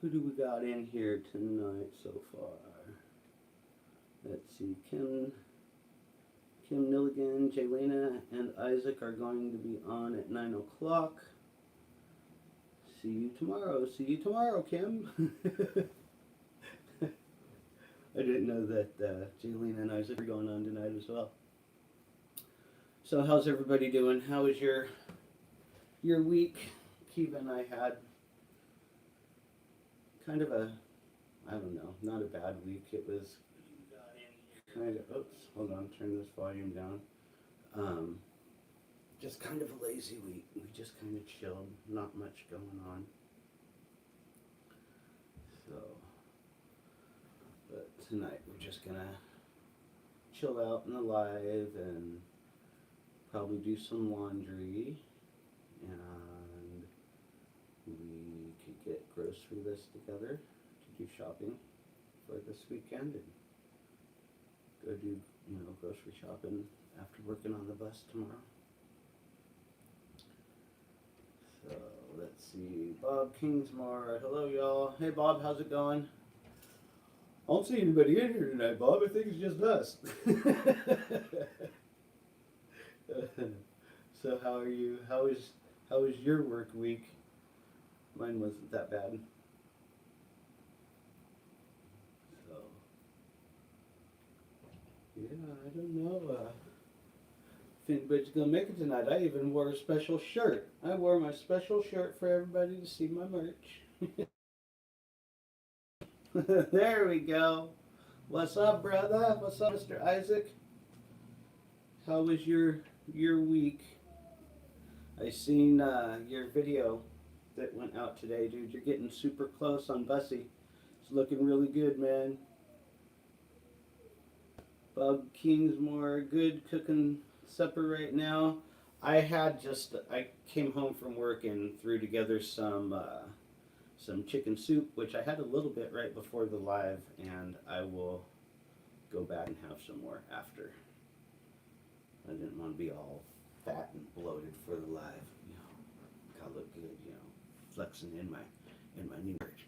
Who do we got in here tonight so far? Let's see, Kim Milligan, Jaylena, and Isaac are going to be on at 9 o'clock. See you tomorrow. See you tomorrow, Kim. I didn't know that Jaylena and Isaac are going on tonight as well. So how's everybody doing? How was your week? Kiva and I had kind of a, I don't know, not a bad week. It was kind of, oops, hold on, turn this volume down. Just kind of a lazy week. We just kind of chilled, not much going on. So, but tonight we're just gonna chill out in the live and probably do some laundry, and we could get grocery lists together to do shopping for this weekend and go do, grocery shopping after working on the bus tomorrow. So let's see, Bob Kingsmore, hello y'all. Hey Bob, how's it going? I don't see anybody in here tonight, Bob. I think it's just us. So how are you? How was your work week? Mine wasn't that bad. So yeah, I don't know if anybody's gonna make it tonight. I even wore a special shirt. I wore my special shirt for everybody to see my merch. There we go. What's up, brother? What's up, Mr. Isaac? How was your week? I seen your video that went out today, dude. You're getting super close on Bussy. It's looking really good, man. Bob Kingsmore, good cooking supper right now. I came home from work and threw together some chicken soup, which I had a little bit right before the live, and I will go back and have some more after. I didn't want to be all fat and bloated for the live, Gotta look good, flexing in my new merch.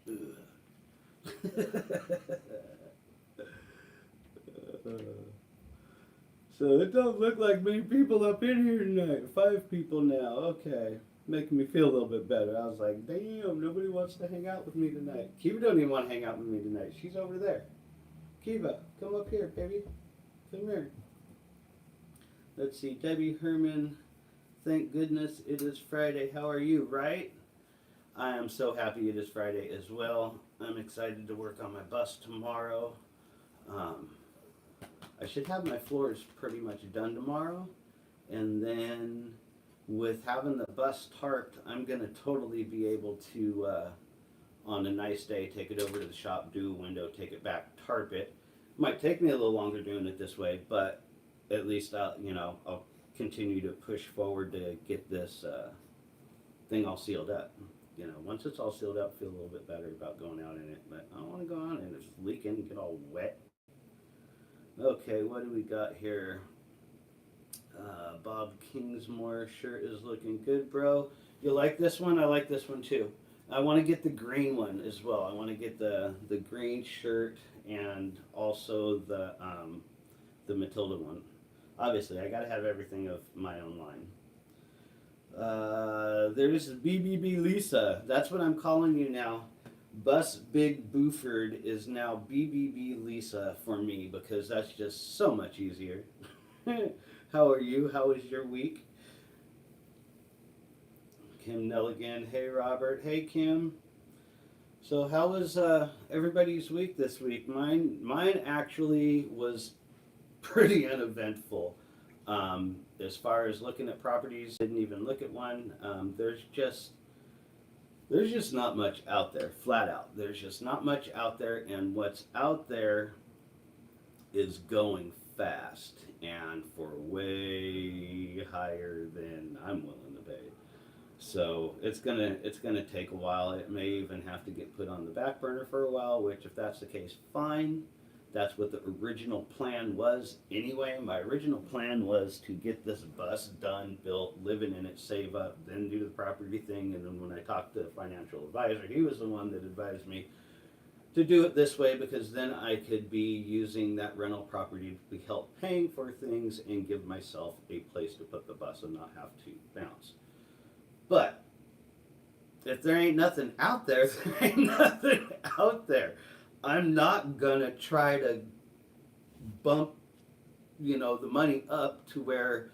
So it don't look like many people up in here tonight. 5 people now. Okay, making me feel a little bit better. I was like, damn, nobody wants to hang out with me tonight. Kiva don't even want to hang out with me tonight. She's over there. Kiva, come up here, baby. Come here. Let's see, Debbie Herman, thank goodness it is Friday. How are you, right? I am so happy it is Friday as well. I'm excited to work on my bus tomorrow. I should have my floors pretty much done tomorrow. And then with having the bus tarped, I'm going to totally be able to, on a nice day, take it over to the shop, do a window, take it back, tarp it. Might take me a little longer doing it this way, but at least I'll continue to push forward to get this thing all sealed up. Once it's all sealed up, I feel a little bit better about going out in it. But I don't want to go out and it's leaking and get all wet. Okay, what do we got here? Bob Kingsmore shirt is looking good, bro. You like this one? I like this one too. I want to get the green one as well. I want to get the green shirt and also the Matilda one. Obviously, I gotta have everything of my own line. There's BBB Lisa. That's what I'm calling you now. Bus Big Buford is now BBB Lisa for me because that's just so much easier. How are you? How was your week? Kim Nelligan. Hey, Robert. Hey, Kim. So how was everybody's week this week? Mine actually was pretty uneventful. As far as looking at properties, didn't even look at one. There's just not much out there, flat out. There's just not much out there, and what's out there is going fast and for way higher than I'm willing to pay. So it's gonna take a while. It may even have to get put on the back burner for a while, which if that's the case, fine. That's what the original plan was anyway. My original plan was to get this bus done, built, living in it, save up, then do the property thing. And then when I talked to the financial advisor, he was the one that advised me to do it this way, because then I could be using that rental property to help paying for things and give myself a place to put the bus and not have to bounce. But if there ain't nothing out there, there ain't nothing out there. I'm not gonna try to bump, the money up to where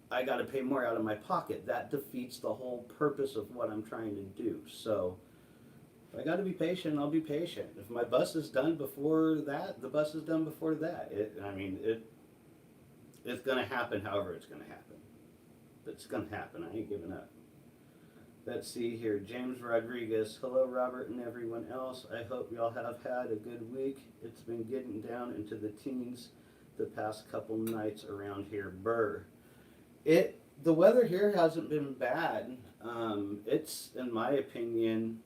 I gotta pay more out of my pocket. That defeats the whole purpose of what I'm trying to do. So if I gotta be patient, I'll be patient. If my bus is done before that, the bus is done before that. It's gonna happen however it's gonna happen. It's gonna happen. I ain't giving up. Let's see here. James Rodriguez. Hello, Robert and everyone else. I hope y'all have had a good week. It's been getting down into the teens the past couple nights around here. Burr. The weather here hasn't been bad. It's, in my opinion,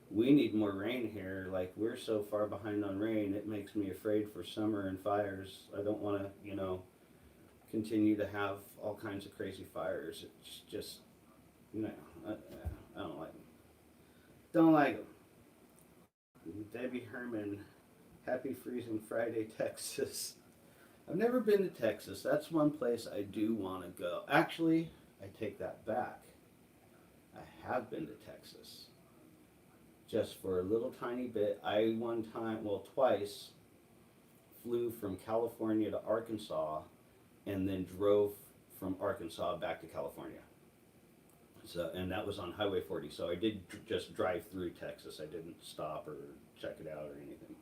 we need more rain here. Like, we're so far behind on rain, it makes me afraid for summer and fires. I don't want to, continue to have all kinds of crazy fires. It's just, I don't like them. Don't like them. Debbie Herman, happy freezing Friday, Texas. I've never been to Texas. That's one place I do want to go. Actually, I take that back. I have been to Texas. Just for a little tiny bit. I twice flew from California to Arkansas and then drove from Arkansas back to California. So, and that was on Highway 40. So I did just drive through Texas. I didn't stop or check it out or anything.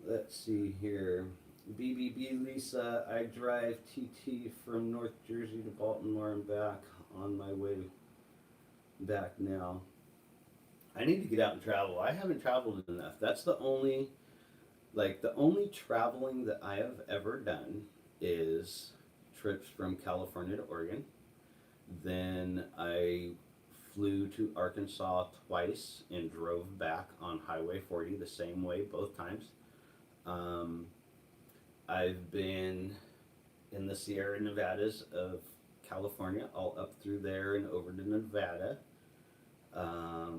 Let's see here. BBB Lisa, I drive TT from North Jersey to Baltimore and back, on my way back now. I need to get out and travel. I haven't traveled enough. That's the only traveling that I have ever done is trips from California to Oregon. Then I flew to Arkansas twice and drove back on Highway 40 the same way both times. I've been in the Sierra Nevadas of California, all up through there and over to Nevada. I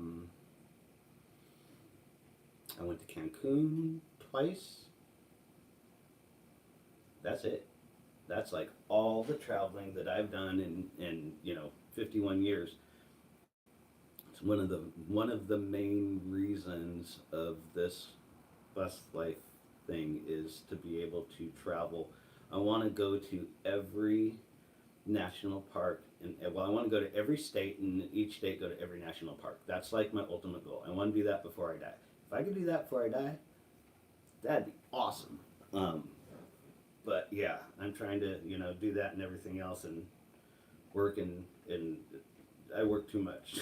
went to Cancun twice. That's it. That's like all the traveling that I've done in 51 years. It's one of the main reasons of this bus life thing is to be able to travel. I want to go to every national park, and I want to go to every state, and each state go to every national park. That's like my ultimate goal. I want to do that before I die. If I could do that before I die, that'd be awesome. But yeah, I'm trying to do that and everything else, and work and I work too much.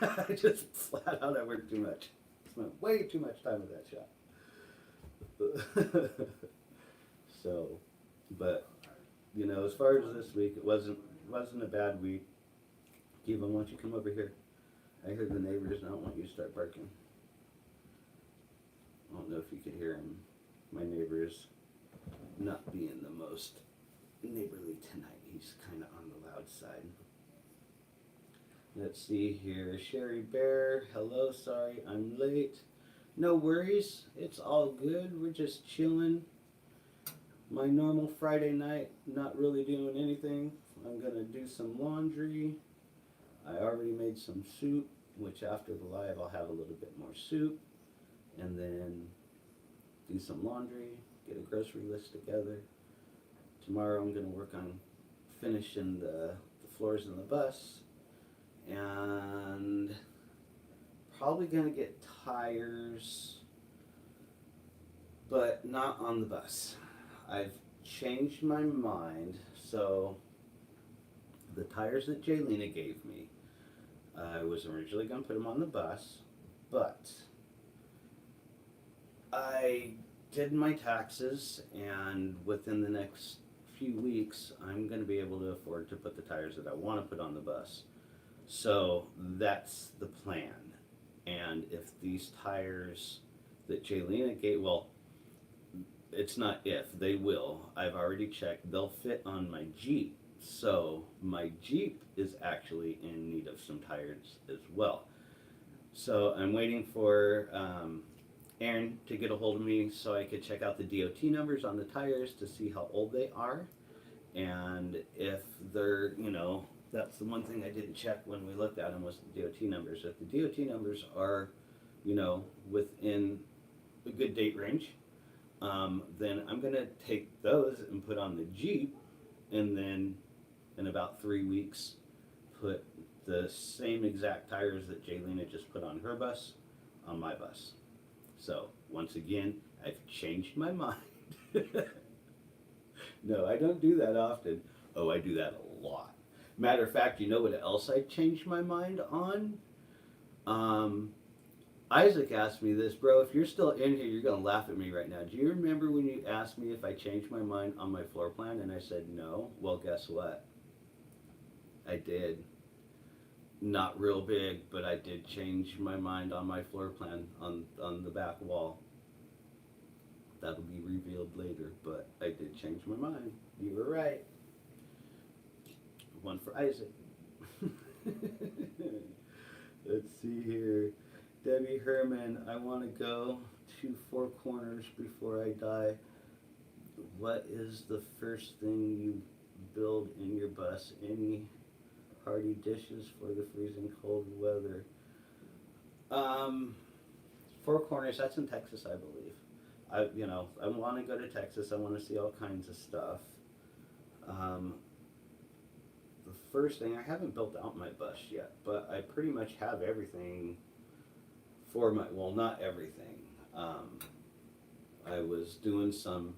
I just flat out I work too much. Spent way too much time with that shot. So, but as far as this week, it wasn't a bad week. Kiva, why don't you come over here? I heard the neighbors, and I don't want you to start barking. I don't know if you could hear him. My neighbor is not being the most neighborly tonight. He's kind of on the loud side. Let's see here. Sherry Bear, hello, sorry I'm late. No worries, it's all good. We're just chilling. My normal Friday night, not really doing anything. I'm gonna do some laundry. I already made some soup, which after the live I'll have a little bit more soup. And then do some laundry, get a grocery list together. Tomorrow I'm gonna work on finishing the floors in the bus. And probably gonna get tires, but not on the bus. I've changed my mind. So the tires that Jaylena gave me, I was originally gonna put them on the bus, but I did my taxes, and within the next few weeks I'm gonna be able to afford to put the tires that I want to put on the bus. So that's the plan. And if these tires that Jaylena gave, well, it's not if, they will. I've already checked. They'll fit on my Jeep. So my Jeep is actually in need of some tires as well. So I'm waiting for Aaron to get a hold of me so I could check out the DOT numbers on the tires to see how old they are. And if they're, that's the one thing I didn't check when we looked at them was the DOT numbers. If the DOT numbers are, within a good date range, then I'm gonna take those and put on the Jeep, and then in about 3 weeks, put the same exact tires that Jaylena just put on her bus on my bus. So once again, I've changed my mind. No, I don't do that often. Oh, I do that a lot. Matter of fact, you know what else I changed my mind on? Isaac asked me this, bro. If you're still in here, you're gonna laugh at me right now. Do you remember when you asked me if I changed my mind on my floor plan, and I said no? Well, guess what? I did. Not real big, but I did change my mind on my floor plan on the back wall. That'll be revealed later, but I did change my mind. You were right. One for Isaac. Let's see here. Debbie Herman, I want to go to Four Corners before I die. What is the first thing you build in your bus? Any hearty dishes for the freezing cold weather? Four Corners, that's in Texas, I believe. I want to go to Texas. I want to see all kinds of stuff. The first thing, I haven't built out my bus yet, but I pretty much have everything for my, well, not everything. I was doing some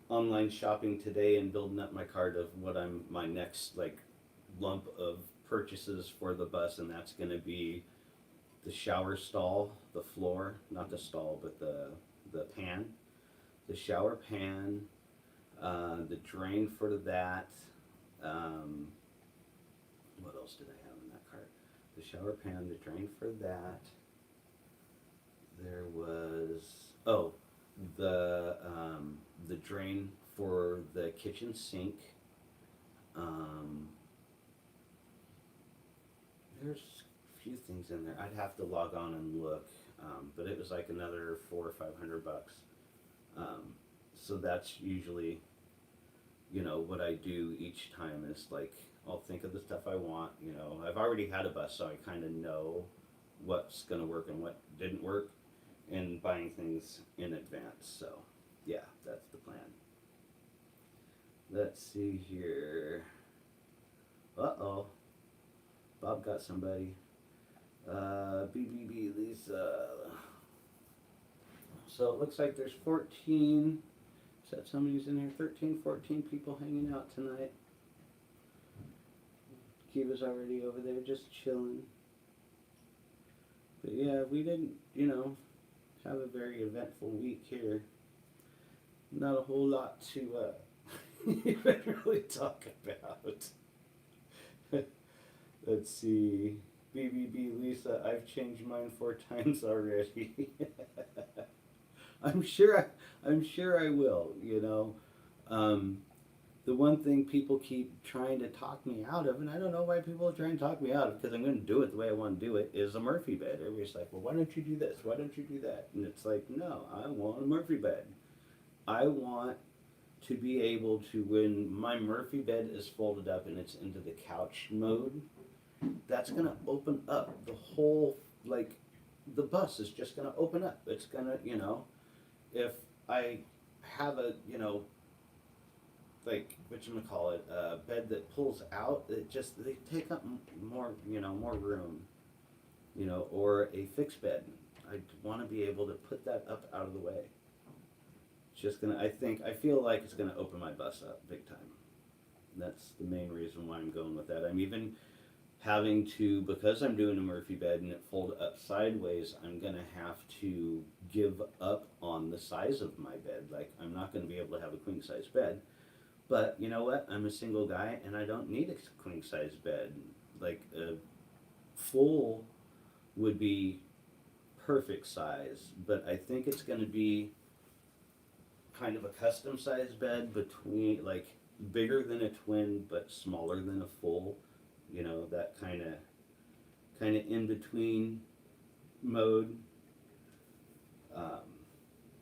online shopping today and building up my cart of what my next lump of purchases for the bus, and that's going to be the shower stall, the floor, not the stall, but the pan, the shower pan, the drain for that. What else did I have in that cart? The shower pan, the drain for that. There was the drain for the kitchen sink. There's a few things in there. I'd have to log on and look, but it was like another $400 or $500. So that's usually, what I do each time is I'll think of the stuff I want. I've already had a bus, so I kind of know what's going to work and what didn't work, and buying things in advance. So, yeah, that's the plan. Let's see here. Uh-oh. Bob got somebody. BBB Lisa. So it looks like there's 14, is that somebody's in here? 13, 14 people hanging out tonight. Kiva's already over there just chilling. But yeah, we didn't, have a very eventful week here. Not a whole lot to even really talk about. Let's see. BBB Lisa, I've changed mine 4 times already. I'm sure I will, the one thing people keep trying to talk me out of, and I don't know why people are trying to talk me out of, because I'm going to do it the way I want to do it, is a Murphy bed. Everybody's like, well, why don't you do this? Why don't you do that? And it's like, no, I want a Murphy bed. I want to be able to, when my Murphy bed is folded up and it's into the couch mode, that's going to open up the whole, the bus is just going to open up. It's going to, if I have a, whatchamacallit, a bed that pulls out, they take up more, more room, or a fixed bed. I want to be able to put that up out of the way. It's just I feel like it's gonna open my bus up big time. That's the main reason why I'm going with that. I'm even having to, because I'm doing a Murphy bed and it folded up sideways, I'm gonna have to give up on the size of my bed. I'm not gonna be able to have a queen size bed. But you know what? I'm a single guy and I don't need a queen size bed. full would be perfect size, but I think it's going to be kind of a custom size bed between like bigger than a twin but smaller than a full. You know, that kind of in between mode. Um,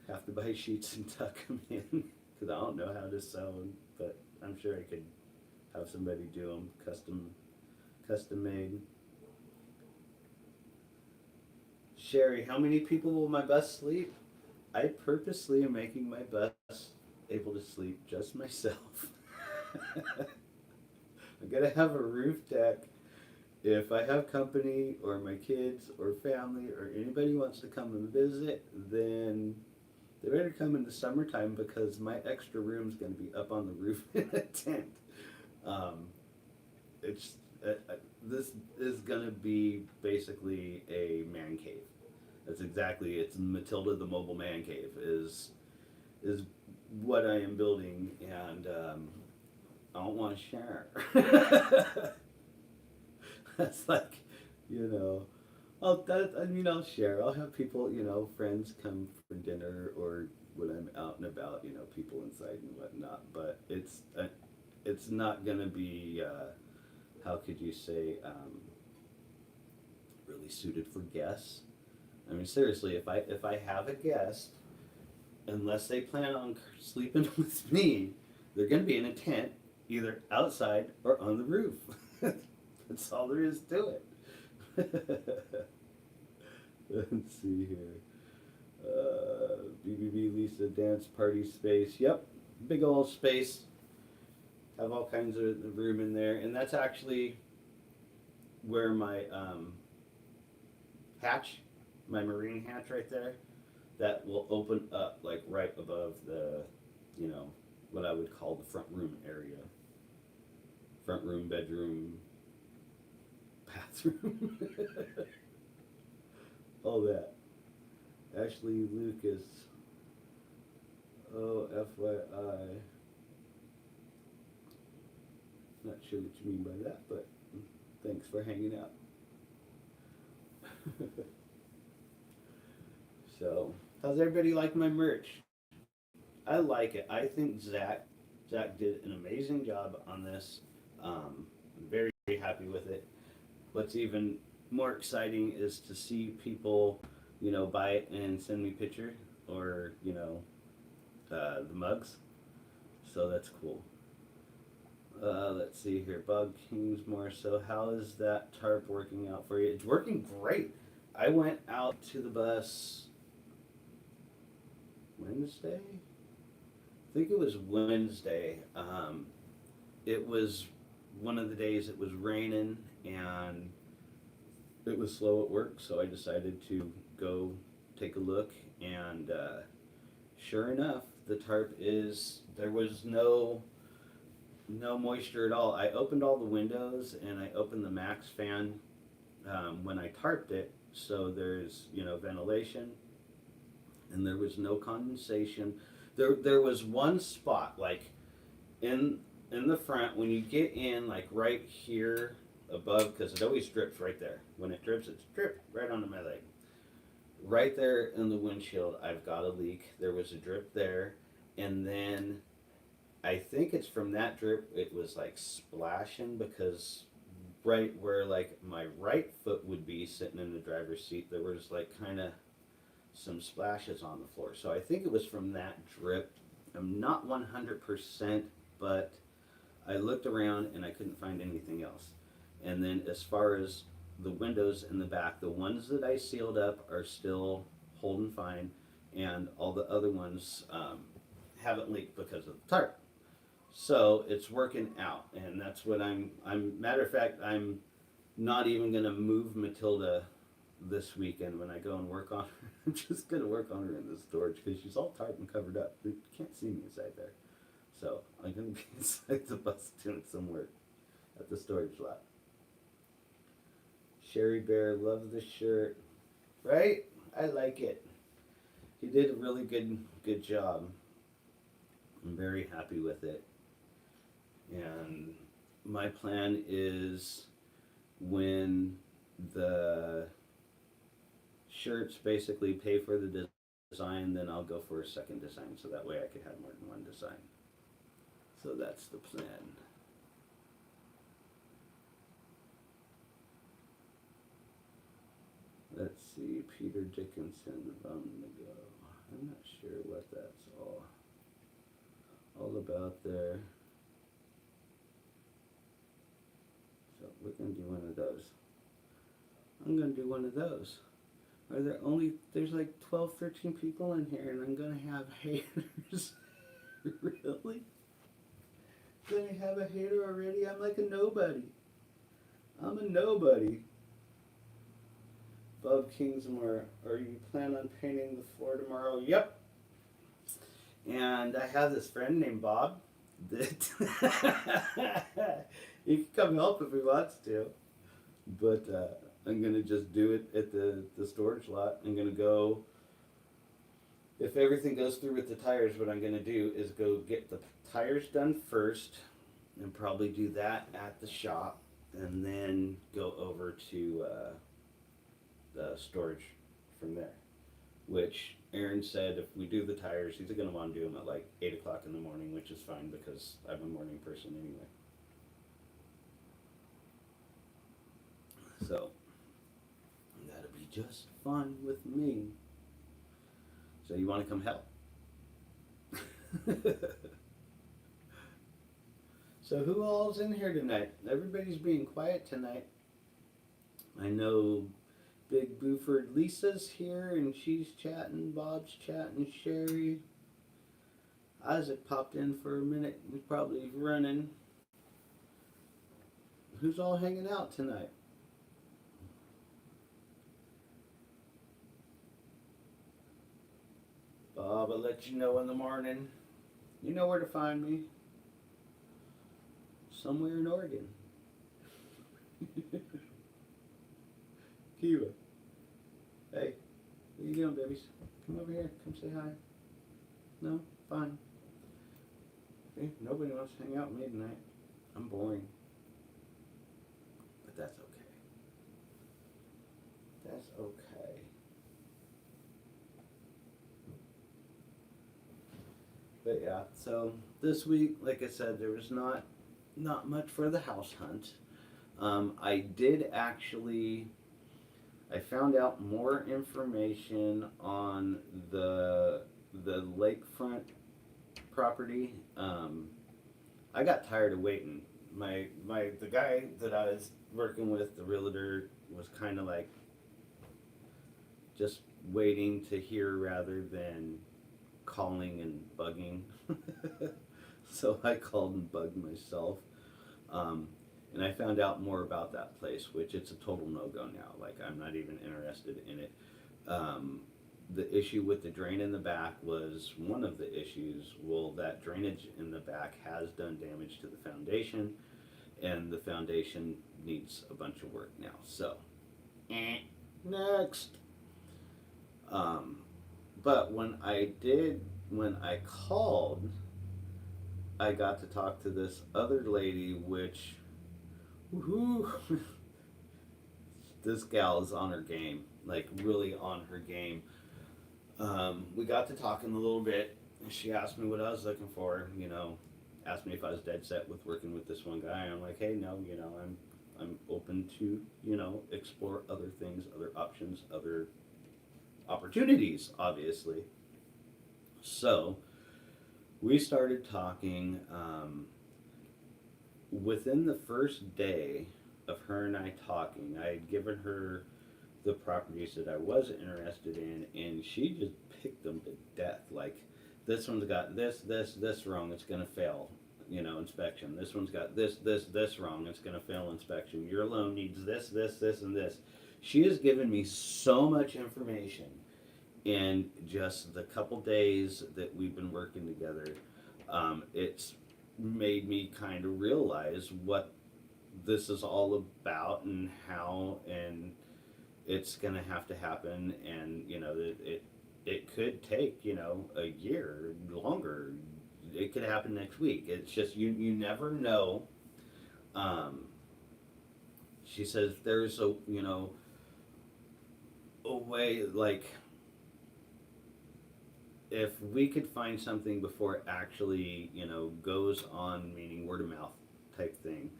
have to buy sheets and tuck them in because I don't know how to sew them, but I'm sure I could have somebody do them custom made. Sherry, how many people will my bus sleep? I purposely am making my bus able to sleep just myself. I'm gonna have a roof deck. If I have company or my kids or family or anybody wants to come and visit, then they better come in the summertime because my extra room's gonna be up on the roof in a tent. Um, it's this is gonna be basically a man cave. That's exactly, it's Matilda the mobile man cave is what I am building, and I don't want to share. That's like, you know, I'll share. I'll have people, friends come for dinner or when I'm out and about, people inside and whatnot. But it's not gonna be, how could you say, really suited for guests. I mean, seriously, if I have a guest, unless they plan on sleeping with me, they're gonna be in a tent, either outside or on the roof. That's all there is to it. Let's see here. BBB Lisa dance party space. Yep, big old space. Have all kinds of room in there, and that's actually where my hatch, my marine hatch right there, that will open up like right above the, what I would call the front room area. Front room, bedroom, bathroom, all that. Ashley Lucas, oh, FYI. Not sure what you mean by that, but thanks for hanging out. So, how's everybody like my merch? I like it. I think Zach did an amazing job on this. I'm very, very happy with it. What's even more exciting is to see people, buy it and send me picture or, the mugs. So that's cool. Let's see here. Bug Kingsmore. So how is that tarp working out for you? It's working great. I went out to the bus Wednesday. I think it was Wednesday. It was one of the days it was raining and it was slow at work, so I decided to go take a look, and sure enough, the tarp there was no moisture at all. I opened all the windows and I opened the max fan when I tarped it, so there's ventilation, and there was no condensation. There was one spot like in the front when you get in, like right here above, because it always drips right there. When it drips, it's drip right onto my leg. Right there in the windshield, I've got a leak. There was a drip there, and then I think it's from that drip it was like splashing, because right where like my right foot would be sitting in the driver's seat, there was like kind of some splashes on the floor. So I think it was from that drip. I'm not 100%, but I looked around and I couldn't find anything else. And then as far as the windows in the back, the ones that I sealed up are still holding fine, and all the other ones haven't leaked because of the tarp. So it's working out, and that's what I'm matter of fact, I'm not even gonna move Matilda this weekend when I go and work on her. I'm just gonna work on her in the storage because she's all tarp and covered up. You can't see me inside there. So I'm gonna be inside the bus doing some work at the storage lot. Sherry Bear, love the shirt. Right? I like it. He did a really good job. I'm very happy with it. And my plan is when the shirts basically pay for the design, then I'll go for a second design so that way I could have more than one design. So that's the plan. Let's see, Peter Dickinson, I'm gonna go. I'm not sure what that's all about there. So we're gonna do one of those. I'm gonna do one of those. Are there only, there's like 12, 13 people in here and I'm gonna have haters? Really? Gonna have a hater already? I'm like a nobody. I'm a nobody. Bob Kingsmore, are you plan on painting the floor tomorrow? Yep. And I have this friend named Bob that he can come help if he wants to. But I'm gonna just do it at the storage lot. I'm gonna go, if everything goes through with the tires, what I'm gonna do is go get the tires done first and probably do that at the shop and then go over to the storage from there. Which Aaron said if we do the tires, he's gonna want to do them at like 8 o'clock in the morning, which is fine because I'm a morning person anyway. So that'll be just fun with me. So you want to come help? So who all's in here tonight? Everybody's being quiet tonight. I know Big Buford Lisa's here and she's chatting, Bob's chatting, Sherry. Isaac popped in for a minute, he's probably running. Who's all hanging out tonight? Bob, I'll let you know in the morning. You know where to find me. Somewhere in Oregon. Kiva. Hey, what you doing, babies? Come over here. Come say hi. No? Fine. Okay, nobody wants to hang out with me tonight. I'm boring. But that's okay. That's okay. But yeah, so this week, like I said, there was not much for the house hunt. I did actually, I found out more information on the lakefront property. I got tired of waiting. The guy that I was working with, the realtor, was kind of like just waiting to hear rather than calling and bugging. So I called and bugged myself. And I found out more about that place, which it's a total no-go now. Like, I'm not even interested in it. The issue with the drain in the back was one of the issues. Well, that drainage in the back has done damage to the foundation, and the foundation needs a bunch of work now. So, next. But when I called, I got to talk to this other lady, which, woohoo, this gal is on her game, like really on her game. We got to talking a little bit, and she asked me what I was looking for, asked me if I was dead set with working with this one guy. I'm like, hey, no, I'm open to, explore other things, other options, other opportunities, obviously. So we started talking. Within the first day of her and I talking, I had given her the properties that I was interested in, and she just picked them to death. Like, this one's got this wrong, it's gonna fail, inspection. This one's got this wrong, it's gonna fail inspection. Your loan needs this, and this. She has given me so much information in just the couple days that we've been working together. It's made me kind of realize what this is all about and how, and it's gonna have to happen, and it could take a year longer. It could happen next week. It's just you never know. she says there's a, you know, a way, like, if we could find something before it actually, you know, goes on, meaning word of mouth type thing,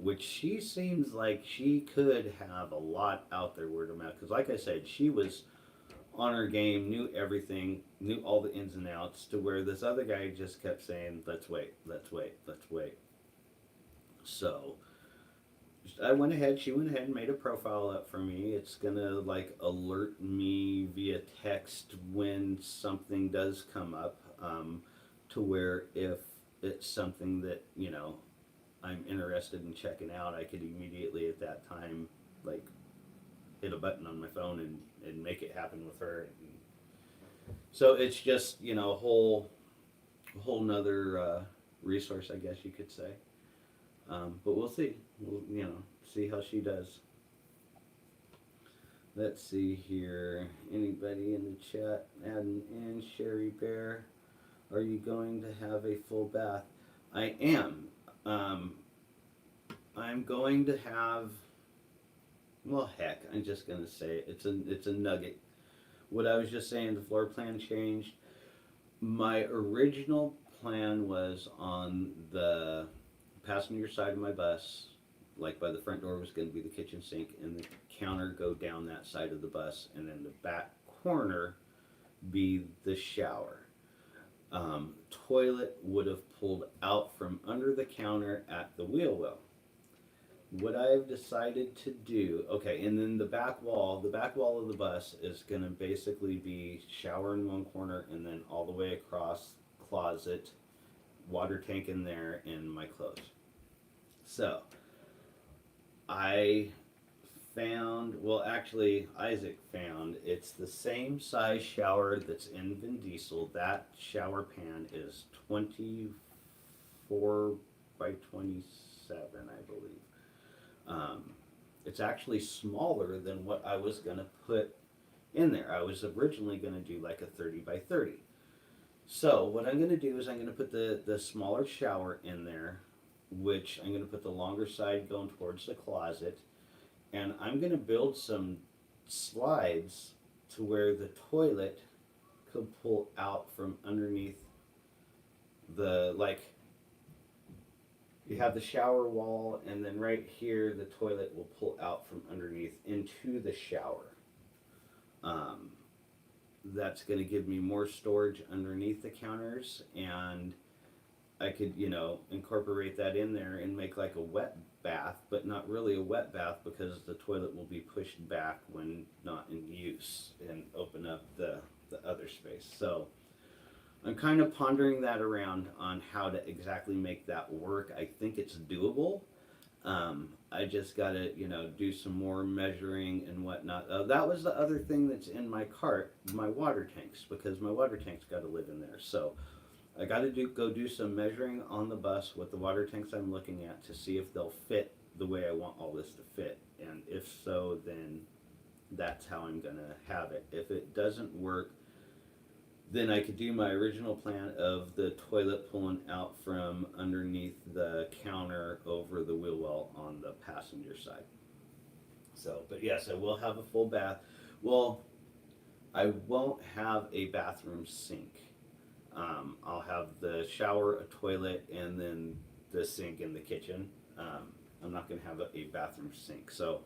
which she seems like she could have a lot out there word of mouth. Because, like I said, she was on her game, knew everything, knew all the ins and outs, to where this other guy just kept saying, let's wait, let's wait, let's wait. So she went ahead and made a profile up for me. It's gonna like alert me via text when something does come up, to where if it's something that, you know, I'm interested in checking out, I could immediately at that time, like, hit a button on my phone and make it happen with her. And so it's just, you know, a whole nother resource, I guess you could say. But we'll see. We'll, you know, see how she does. Let's see here. Anybody in the chat adding in? Sherry Bear, are you going to have a full bath? I am. I'm going to have. Well, heck, I'm just gonna say it. It's a nugget. What I was just saying, the floor plan changed. My original plan was on the passenger side of my bus, like by the front door was going to be the kitchen sink, and the counter go down that side of the bus, and then the back corner be the shower. Toilet would have pulled out from under the counter at the wheel well. What I've decided to do, okay, and then the back wall of the bus is going to basically be shower in one corner, and then all the way across, closet, water tank in there, and my clothes. So I found, well, actually Isaac found, it's the same size shower that's in Vin Diesel. That shower pan is 24 by 27, I believe. It's actually smaller than what I was going to put in there. I was originally going to do like a 30 by 30. So what I'm going to do is I'm going to put the smaller shower in there, which I'm going to put the longer side going towards the closet, and I'm going to build some slides to where the toilet could pull out from underneath the, like, you have the shower wall, and then right here the toilet will pull out from underneath into the shower. That's going to give me more storage underneath the counters, and I could, you know, incorporate that in there and make like a wet bath, but not really a wet bath because the toilet will be pushed back when not in use, and open up the other space. So I'm kind of pondering that around on how to exactly make that work. I think it's doable. I just got to, you know, do some more measuring and whatnot. That was the other thing that's in my cart, my water tanks, because my water tanks got to live in there. So I got to go do some measuring on the bus with the water tanks I'm looking at to see if they'll fit the way I want all this to fit. And if so, then that's how I'm going to have it. If it doesn't work, then I could do my original plan of the toilet pulling out from underneath the counter over the wheel well on the passenger side. So, but yes, I will have a full bath. Well, I won't have a bathroom sink. I'll have the shower, a toilet, and then the sink in the kitchen. I'm not going to have a bathroom sink. So,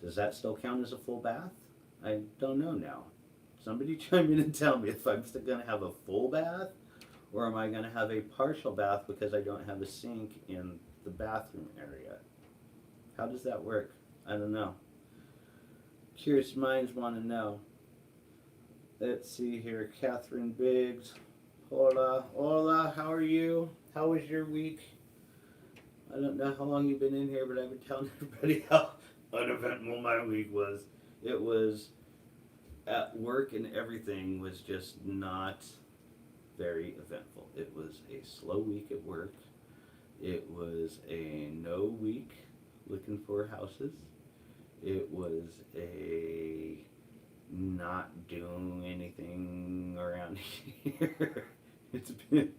does that still count as a full bath? I don't know now. Somebody chime in and tell me if I'm still going to have a full bath, or am I going to have a partial bath because I don't have a sink in the bathroom area? How does that work? I don't know. Curious minds want to know. Let's see here. Catherine Biggs. Hola. Hola. How are you? How was your week? I don't know how long you've been in here, but I've been telling everybody how uneventful my week was. It was at work, and everything was just not very eventful. It was a slow week at work. It was a no week looking for houses. It was a not doing anything around here. It's been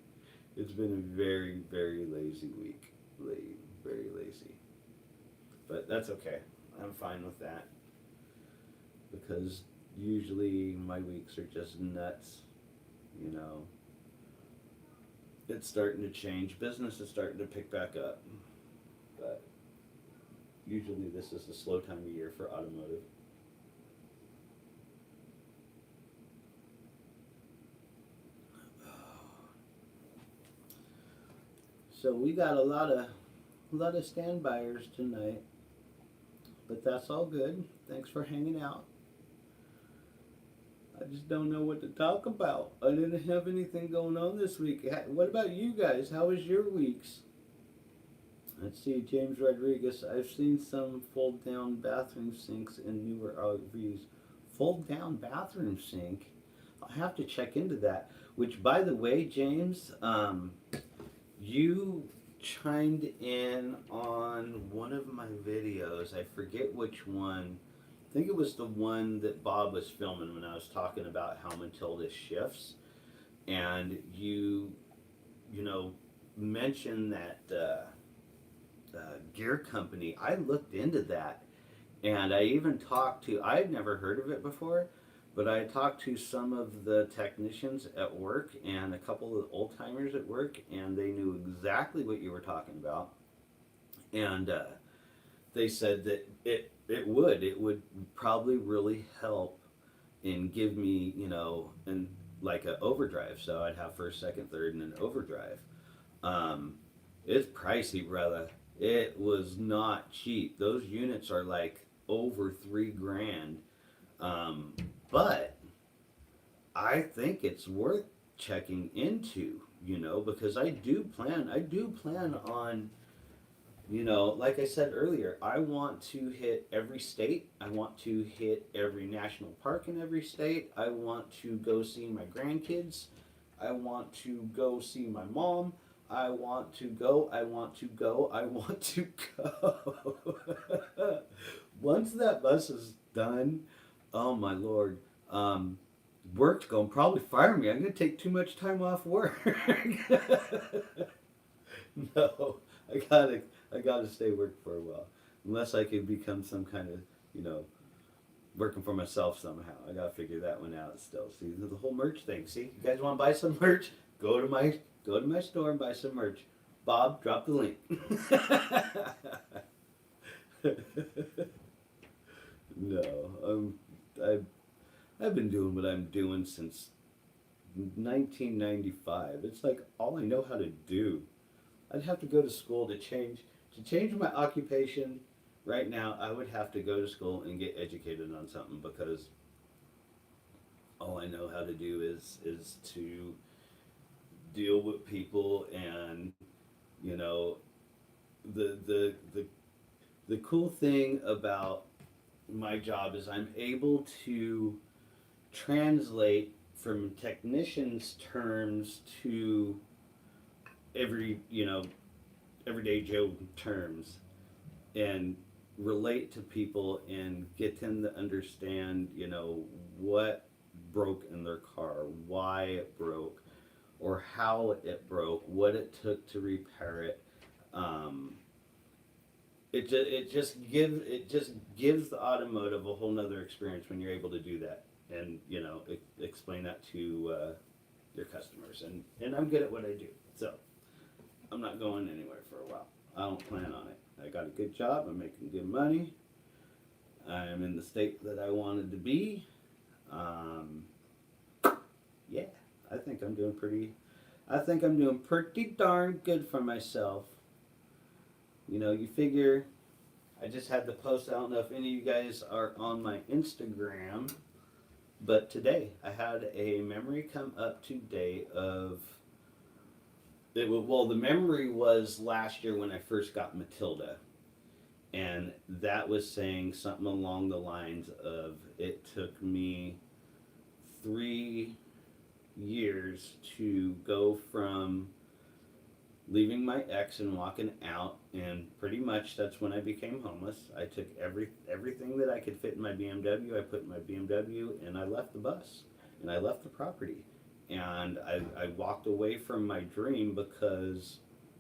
a very, very lazy week. Very lazy. but that's okay. I'm fine with that because usually my weeks are just nuts. You know, it's starting to change. Business is starting to pick back up, but usually this is a slow time of year for automotive. So we got a lot of standbyers tonight, but that's all good. Thanks for hanging out. I just don't know what to talk about. I didn't have anything going on this week. What about you guys? How was your weeks? Let's see, James Rodriguez. I've seen some fold down bathroom sinks in newer RVs. Fold down bathroom sink? I'll have to check into that. Which, by the way, James, you chimed in on one of my videos. I forget which one. I think it was the one that Bob was filming when I was talking about how Matilda shifts. And you know, mentioned that gear company. I looked into that, and I even talked to. I had never heard of it before, but I talked to some of the technicians at work and a couple of old timers at work, and they knew exactly what you were talking about. And they said that it would probably really help and give me, and like a overdrive. So I'd have first, second, third, and an overdrive. Um, it's pricey, brother. It was not cheap. Those units are like over 3 grand. Um, but I think it's worth checking into, because I do plan on, like I said earlier, I want to hit every state. I want to hit every national park in every state. I want to go see my grandkids. I want to go see my mom. I want to go. I want to go. I want to go. Once that bus is done, oh my lord, work's gonna probably fire me. I'm gonna take too much time off work. No, I gotta I gotta stay working for a while. Unless I could become some kind of, you know, working for myself somehow. I gotta figure that one out still. See the whole merch thing. See, you guys want to buy some merch? Go to my store and buy some merch. Bob, drop the link. No, I've I've been doing what I'm doing since 1995. It's like all I know how to do. I'd have to go to school to change my occupation. Right now, I would have to go to school and get educated on something because all I know how to do is to deal with people and you know the the cool thing about my job is I'm able to translate from technicians terms to everyday Joe terms and relate to people and get them to understand what broke in their car, why it broke, or how it broke, what it took to repair it. Um, it just gives the automotive a whole nother experience when you're able to do that and explain that to your customers and I'm good at what I do, so I'm not going anywhere for a while. I don't plan on it. I got a good job. I'm making good money. I'm in the state that I wanted to be. Um, yeah, I think I'm doing pretty. I think I'm doing pretty darn good for myself. You figure. I just had the post. I don't know if any of you guys are on my Instagram, but today I had a memory come up today of. Well, the memory was last year when I first got Matilda, and that was saying something along the lines of it took me 3 years to go from leaving my ex and walking out, and pretty much that's when I became homeless. I took everything that I could fit in my BMW. I put in my BMW, and I left the bus, and I left the property, and I walked away from my dream because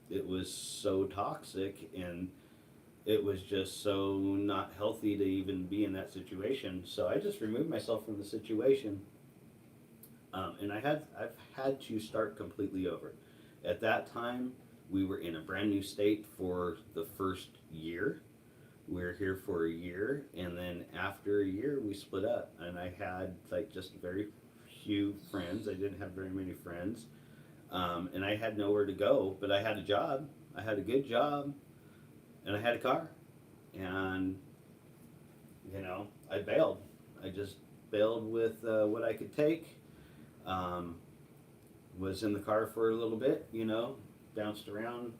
it was so toxic, and it was just so not healthy to even be in that situation. So I just removed myself from the situation, and I've had to start completely over. At that time, we were in a brand new state for the first year. We were here for a year, and then after a year, we split up. And I had like just very few friends. I didn't have very many friends, and I had nowhere to go. But I had a job. I had a good job, and I had a car, and I bailed. I just bailed with what I could take. Um, was in the car for a little bit, bounced around,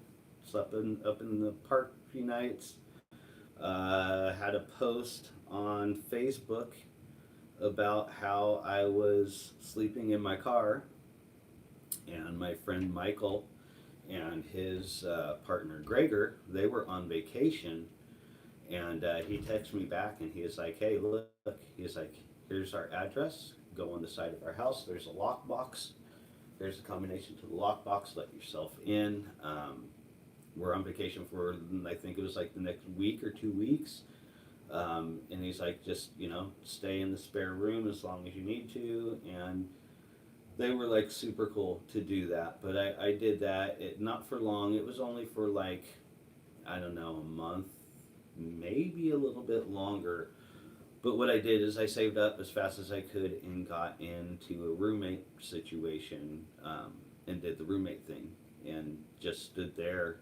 slept up in the park a few nights. Had a post on Facebook about how I was sleeping in my car, and my friend Michael and his partner Gregor, they were on vacation, and he texted me back, and he was like, "Hey, look," he's like, "here's our address. Go on the side of our house. There's a lockbox. There's a combination to the lockbox. Let yourself in." We're on vacation for, I think it was like the next week or 2 weeks. And he's like, just, stay in the spare room as long as you need to. And they were like super cool to do that. But I did that, not for long. It was only for like, I don't know, a month, maybe a little bit longer. But what I did is I saved up as fast as I could and got into a roommate situation, and did the roommate thing and just stood there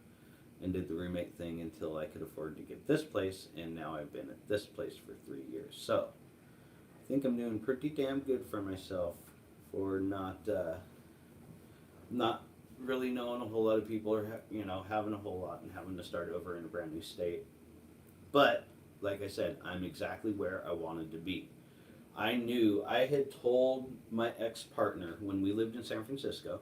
and did the roommate thing until I could afford to get this place, and now I've been at this place for 3 years. So I think I'm doing pretty damn good for myself for not really knowing a whole lot of people, or having a whole lot and having to start over in a brand new state. But like I said, I'm exactly where I wanted to be. I knew I had told my ex partner when we lived in San Francisco.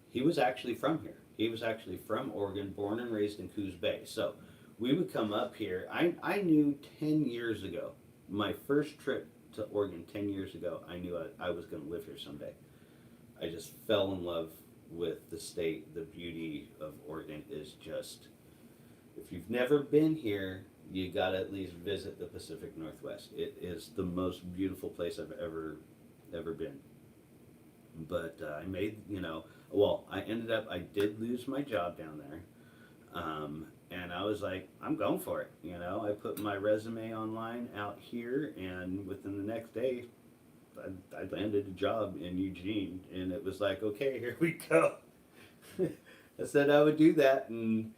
He was actually from here. He was actually from Oregon, born and raised in Coos Bay. So we would come up here. I knew 10 years ago, my first trip to Oregon 10 years ago, I knew I was going to live here someday. I just fell in love with the state. The beauty of Oregon is just, if you've never been here, you got to at least visit the Pacific Northwest. It is the most beautiful place I've ever been. But I made, I did lose my job down there. And I was like, I'm going for it. I put my resume online out here, and within the next day, I landed a job in Eugene. And it was like, okay, here we go. I said I would do that, and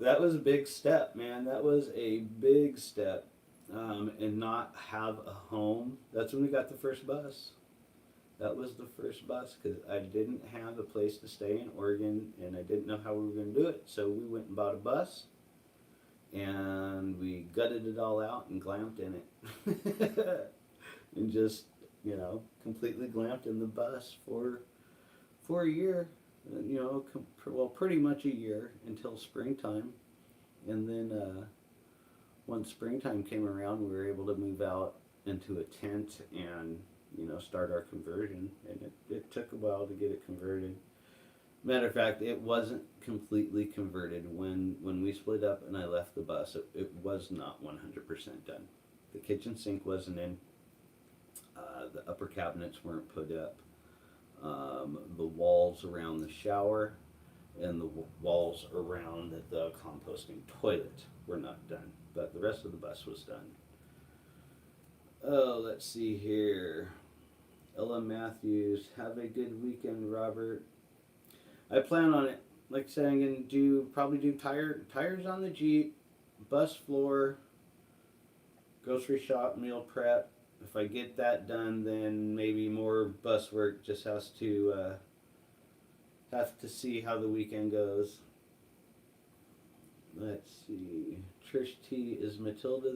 that was a big step, man. That was a big step. And not have a home. That's when we got the first bus. That was the first bus, because I didn't have a place to stay in Oregon, and I didn't know how we were going to do it. So we went and bought a bus, and we gutted it all out and glamped in it. And just, completely glamped in the bus for a year. Pretty much a year until springtime. And then once springtime came around, we were able to move out into a tent and start our conversion, and it took a while to get it converted. Matter of fact, it wasn't completely converted when we split up and I left the bus. It was not 100% done. The kitchen sink wasn't in. The upper cabinets weren't put up. The walls around the shower and the walls around the composting toilet were not done, but the rest of the bus was done. Oh, let's see here. Ella Matthews, have a good weekend, Robert. I plan on it. Like I said, I'm gonna probably do tires on the Jeep, bus floor, grocery shop, meal prep. If I get that done, then maybe more bus work. Just have to see how the weekend goes. Let's see. Trish T, is Matilda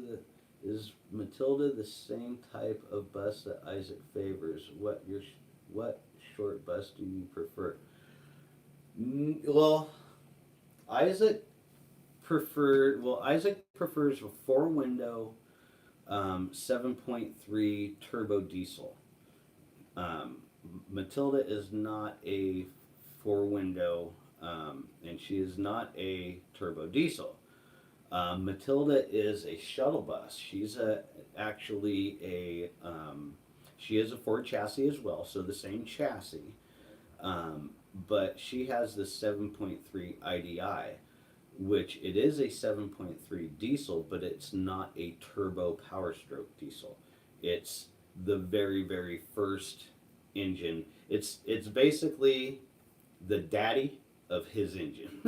the same type of bus that Isaac favors? What short bus do you prefer? Well, Isaac prefers a 4-window 7.3 turbo diesel. Matilda is not a 4-window and she is not a turbo diesel. Matilda is a shuttle bus. She's actually she is a Ford chassis as well, so the same chassis. Um, but she has the 7.3 IDI, which it is a 7.3 diesel, but it's not a turbo power stroke diesel. It's the very, very first engine. It's basically the daddy of his engine.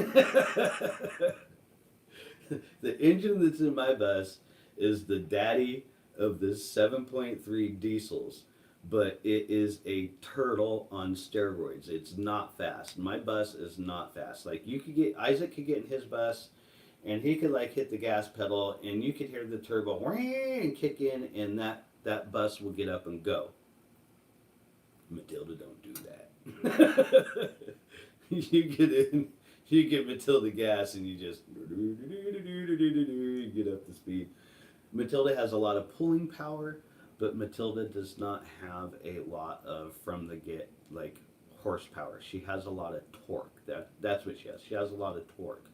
The engine that's in my bus is the daddy of the 7.3 diesels, but it is a turtle on steroids. It's not fast. My bus is not fast. Like Isaac could get in his bus, and he could like hit the gas pedal, and you could hear the turbo and kick in, and that bus will get up and go. Matilda don't do that. You get in, you give Matilda gas, and you just get up to speed. Matilda has a lot of pulling power, but Matilda does not have a lot of from the get like horsepower. She has a lot of torque. That's what she has. She has a lot of torque.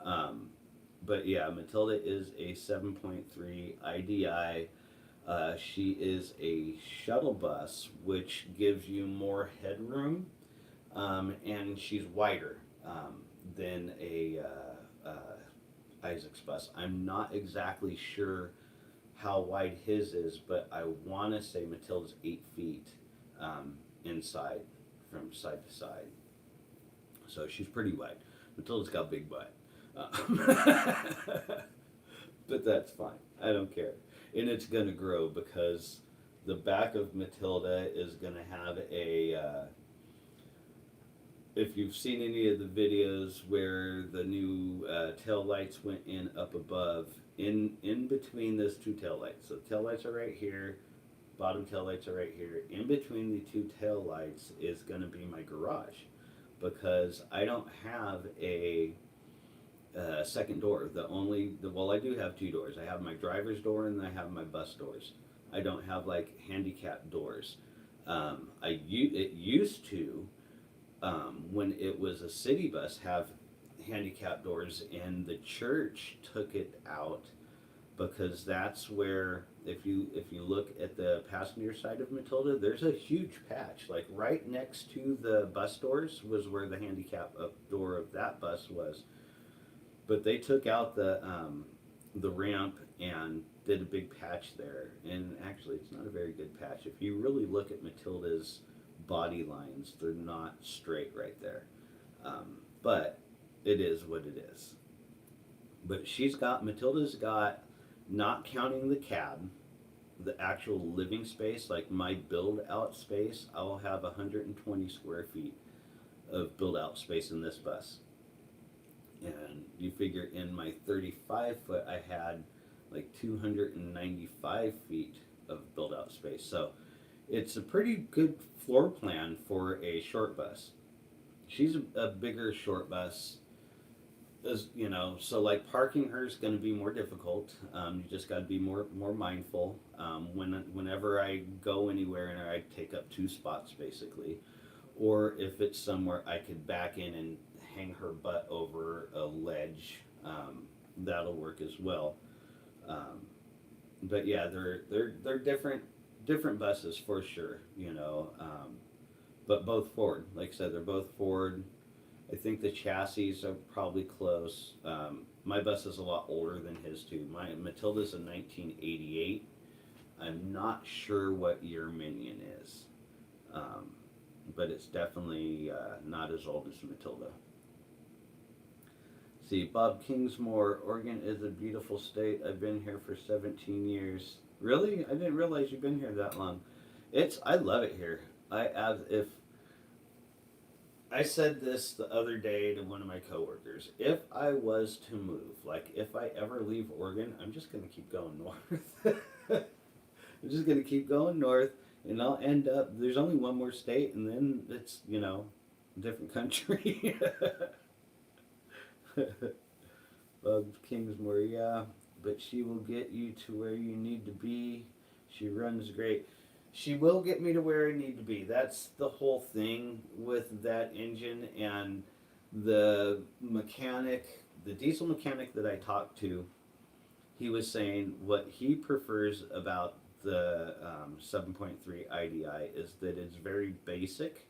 But yeah, Matilda is a 7.3 IDI. She is a shuttle bus, which gives you more headroom, and she's wider than a Isaac's bus. I'm not exactly sure how wide his is, but I want to say Matilda's 8 feet inside, from side to side. So she's pretty wide. Matilda's got a big butt. But that's fine. I don't care. And it's going to grow because the back of Matilda is going to have a. If you've seen any of the videos where the new tail lights went in up above, in between those two tail lights. So tail lights are right here, bottom tail lights are right here. In between the two tail lights is going to be my garage, because I don't have a second door. Well, I do have two doors. I have my driver's door and I have my bus doors. I don't have like handicap doors. It used to, when it was a city bus, have handicap doors, and the church took it out because that's where, if you look at the passenger side of Matilda, there's a huge patch. Like right next to the bus doors was where the handicap door of that bus was. But they took out the ramp and did a big patch there. And actually, it's not a very good patch. If you really look at Matilda's body lines, they're not straight right there. But it is what it is. But Matilda's got, not counting the cab, the actual living space, like my build out space, I will have 120 square feet of build out space in this bus. And you figure in my 35 foot, I had like 295 feet of build out space. So it's a pretty good floor plan for a short bus. She's a bigger short bus, as you know, so like parking her is going to be more difficult. You just got to be more mindful. Whenever I go anywhere and I take up 2 spots basically, or if it's somewhere I could back in and hang her butt over a ledge, that'll work as well. But yeah, they're different buses for sure, you know. But both Ford, like I said, they're both Ford. I think the chassis are probably close. My bus is a lot older than his too. My Matilda's a 1988. I'm not sure what year Minion is, but it's definitely not as old as Matilda. See, Bob Kingsmore, Oregon is a beautiful state. I've been here for 17 years. Really? I didn't realize you've been here that long. I love it here. I said this the other day to one of my coworkers. If I was to move, like if I ever leave Oregon, I'm just going to keep going north. I'm just going to keep going north, and I'll end up, there's only one more state, and then it's, you know, a different country. Bob Kingsmore, yeah, but she will get you to where you need to be. She runs great. She will get me to where I need to be. That's the whole thing with that engine, and the mechanic, the diesel mechanic that I talked to, he was saying what he prefers about the 7.3 IDI is that it's very basic.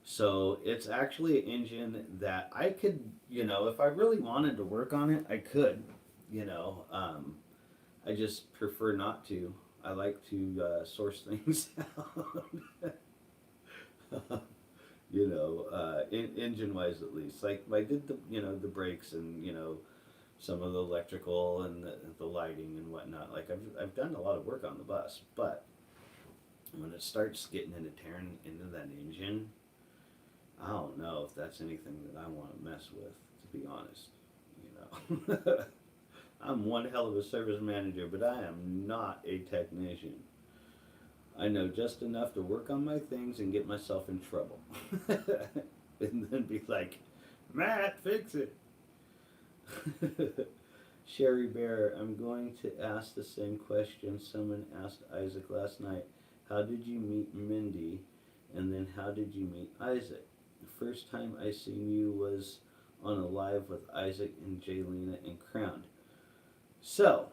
So it's actually an engine that I could, if I really wanted to work on it, I could, you know. I just prefer not to. I like to source things out. Engine wise at least. Like I did the brakes and some of the electrical and the lighting and whatnot. Like I've done a lot of work on the bus, but when it starts getting into tearing into that engine, I don't know if that's anything that I want to mess with. To be honest, I'm one hell of a service manager, but I am not a technician. I know just enough to work on my things and get myself in trouble. And then be like, Matt, fix it. Sherry Bear, I'm going to ask the same question someone asked Isaac last night. How did you meet Mindy? And then how did you meet Isaac? The first time I seen you was on a live with Isaac and Jaylena and Crowned. So,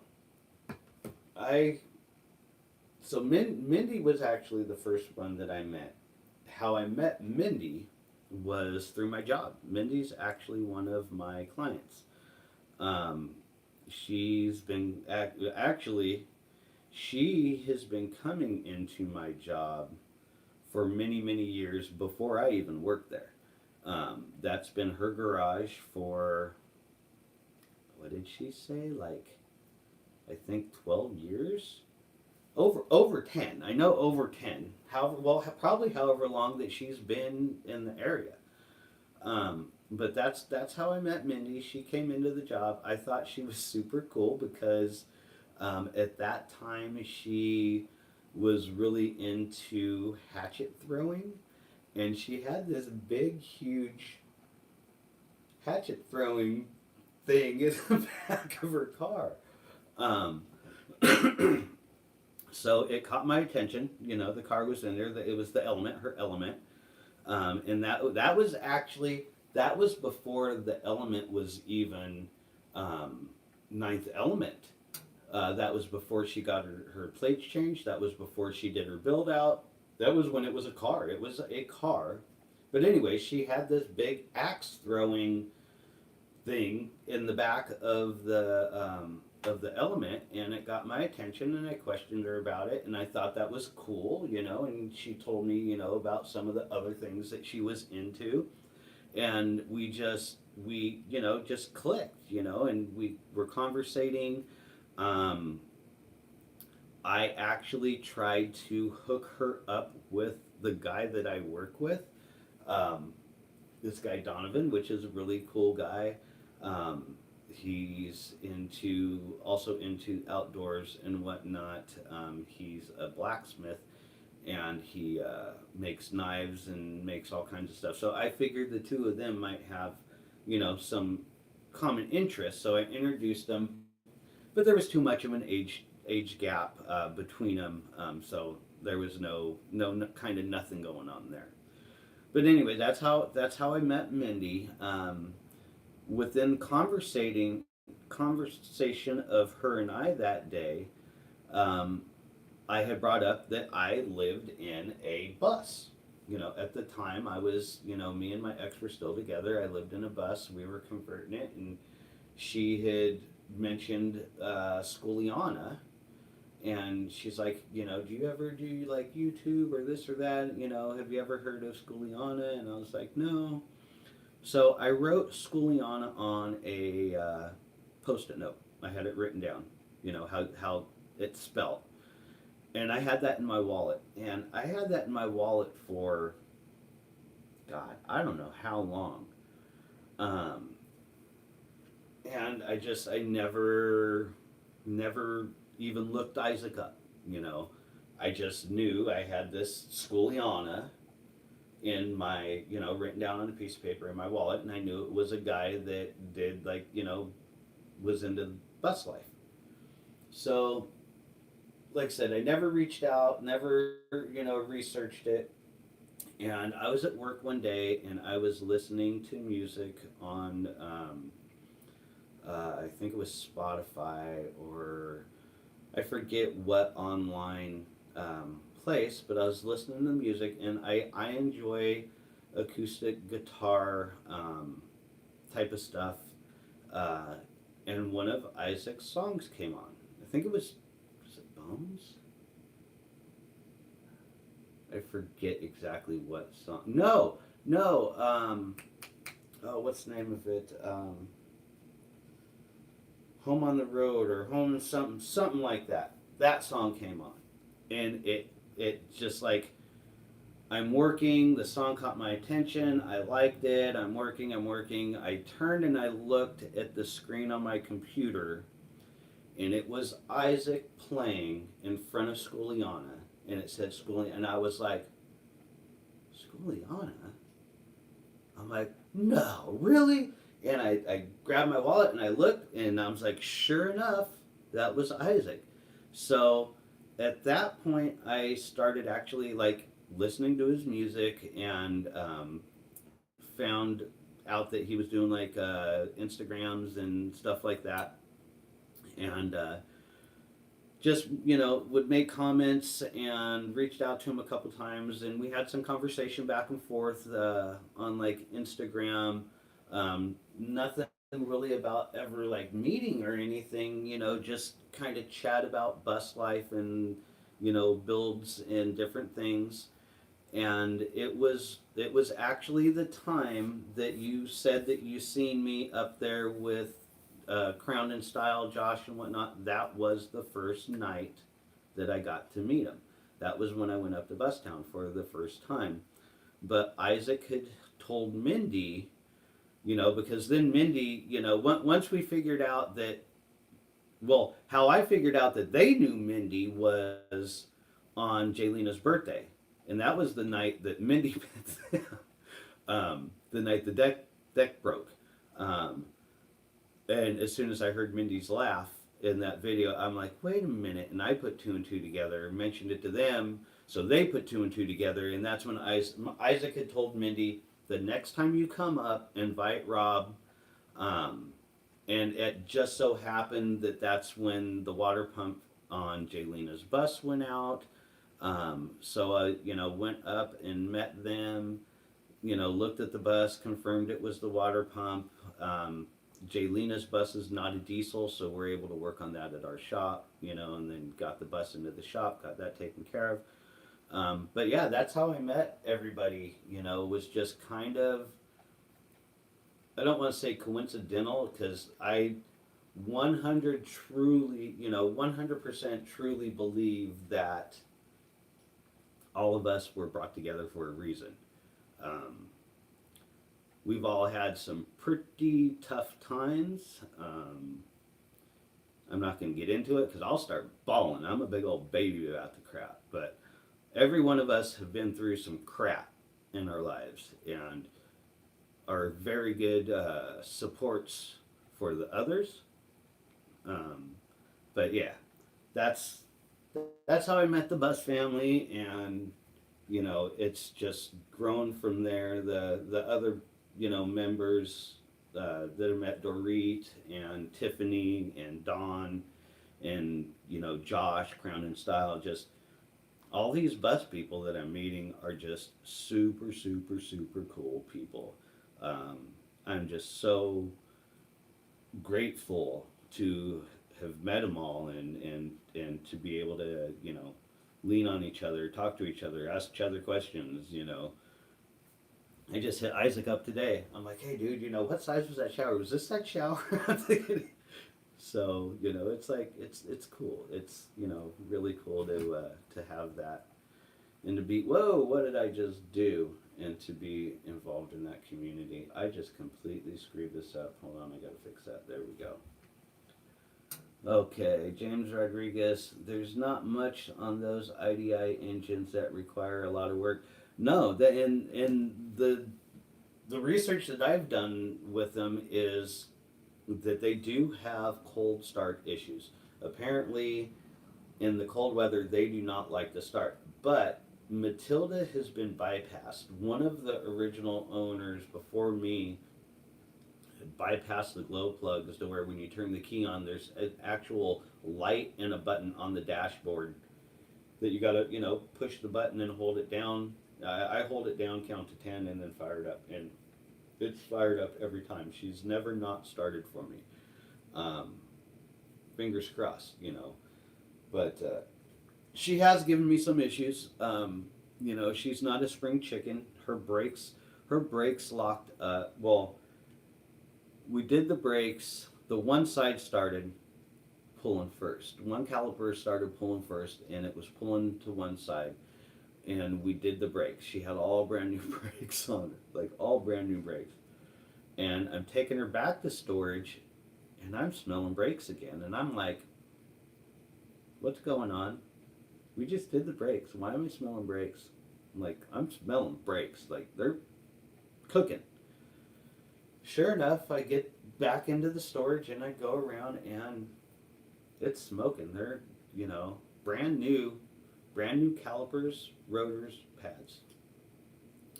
Mindy was actually the first one that I met. How I met Mindy was through my job. Mindy's actually one of my clients. She's been actually, she has been coming into my job for many, many years before I even worked there. That's been her garage for, what did she say? Like, I think 12 years? Over 10. I know over 10. Probably however long that she's been in the area. But that's how I met Mindy. She came into the job. I thought she was super cool because at that time she was really into hatchet throwing, and she had this big, huge hatchet throwing thing in the back of her car. Um, so it caught my attention. The car was in there. It was the Element, her Element, and that was before the Element was even Ninth Element. That was before she got her plates changed. That was before she did her build out. That was when it was a car. It was a car. But anyway, she had this big axe throwing thing in the back of the Element, and it got my attention, and I questioned her about it, and I thought that was cool, and she told me, about some of the other things that she was into, and we just clicked, and we were conversating. I actually tried to hook her up with the guy that I work with, this guy Donovan, which is a really cool guy. He's also into outdoors and whatnot. He's a blacksmith, and he makes knives and makes all kinds of stuff. So I figured the two of them might have, some common interests. So I introduced them, but there was too much of an age gap between them. So there was no kind of nothing going on there. But anyway, that's how I met Mindy. Within conversation of her and I that day, I had brought up that I lived in a bus. At the time I was, me and my ex were still together. I lived in a bus. We were converting it, and she had mentioned Sculiana, and she's like, do you ever do like YouTube or this or that? Have you ever heard of Sculiana? And I was like, no. So I wrote Sculiana on a Post-it note. I had it written down, how it's spelled. And I had that in my wallet. And I had that in my wallet for, God, I don't know how long. And I never even looked Isaac up, I just knew I had this Sculiana in my, written down on a piece of paper in my wallet, and I knew it was a guy that did, like, was into bus life. So, like I said, I never reached out, never, researched it. And I was at work one day and I was listening to music on, I think it was Spotify, or I forget what online place, but I was listening to music, and I enjoy acoustic guitar type of stuff. Uh, and one of Isaac's songs came on. I think was it Bones? I forget exactly what song. No, no. Oh, what's the name of it? Home on the Road, or Home something, something like that. That song came on, and it just like, I'm working. The song caught my attention. I liked it. I'm working. I'm working. I turned and I looked at the screen on my computer, and it was Isaac playing in front of Skuliana, and it said Skuliana, and I was like, Skuliana? I'm like, no, really? And I grabbed my wallet and I looked, and I was like, sure enough, that was Isaac. So at that point, I started actually like listening to his music, and found out that he was doing like Instagrams and stuff like that, and just would make comments, and reached out to him a couple times, and we had some conversation back and forth on like Instagram. Nothing really about ever like meeting or anything, just kind of chat about bus life, and builds and different things. And it was actually the time that you said that you seen me up there with Crown and Style, Josh and whatnot. That was the first night that I got to meet him. That was when I went up to Bustown for the first time. But Isaac had told Mindy, because then Mindy, once we figured out that, well, how I figured out that they knew Mindy was on Jaylina's birthday. And that was the night that Mindy, the night the deck broke. And as soon as I heard Mindy's laugh in that video, I'm like, wait a minute. And I put two and two together, mentioned it to them. So they put two and two together. And that's when Isaac had told Mindy, the next time you come up, invite Rob. And it just so happened that that's when the water pump on Jaylina's bus went out. So I, went up and met them, looked at the bus, confirmed it was the water pump. Jaylina's bus is not a diesel, so we're able to work on that at our shop, and then got the bus into the shop, got that taken care of. But yeah, that's how I met everybody, was just kind of, I don't want to say coincidental, because I 100% truly believe that all of us were brought together for a reason. Um, we've all had some pretty tough times. I'm not going to get into it because I'll start bawling. I'm a big old baby about the crap. But every one of us have been through some crap in our lives, and are very good supports for the others. But yeah, that's that's how I met the Bus family, and it's just grown from there. The other members that I met, Dorit and Tiffany and Dawn and Josh, Crown and Style, just all these bus people that I'm meeting are just super super super cool people. I'm just so grateful to have met them all, and to be able to lean on each other, talk to each other, ask each other questions. I just hit Isaac up today. I'm like, hey dude, what size was that shower? Was this that shower? I'm thinking, so it's like it's cool. It's really cool to have that, and to be, whoa, what did I just do? And to be involved in that community. I just completely screwed this up. Hold on, I gotta fix that. There we go. Okay, James Rodriguez, there's not much on those IDI engines that require a lot of work. No, in the research that I've done with them is that they do have cold start issues. Apparently, in the cold weather, they do not like to start. But Matilda has been bypassed. One of the original owners before me had bypassed the glow plugs to where when you turn the key on, there's an actual light and a button on the dashboard that you gotta, push the button and hold it down. I hold it down, count to 10, and then fire it up. And it's fired up every time. She's never not started for me. Um, Fingers crossed. But she has given me some issues. She's not a spring chicken. Her brakes locked. Well, we did the brakes. The one side started pulling first. One caliper started pulling first, and it was pulling to one side. And we did the brakes. She had all brand new brakes on it, like all brand new brakes. And I'm taking her back to storage, and I'm smelling brakes again. And I'm like, what's going on? We just did the brakes. Why am I smelling brakes? I'm like, I'm smelling brakes. Like, they're cooking. Sure enough, I get back into the storage and I go around and it's smoking. They're, brand new calipers, rotors, pads.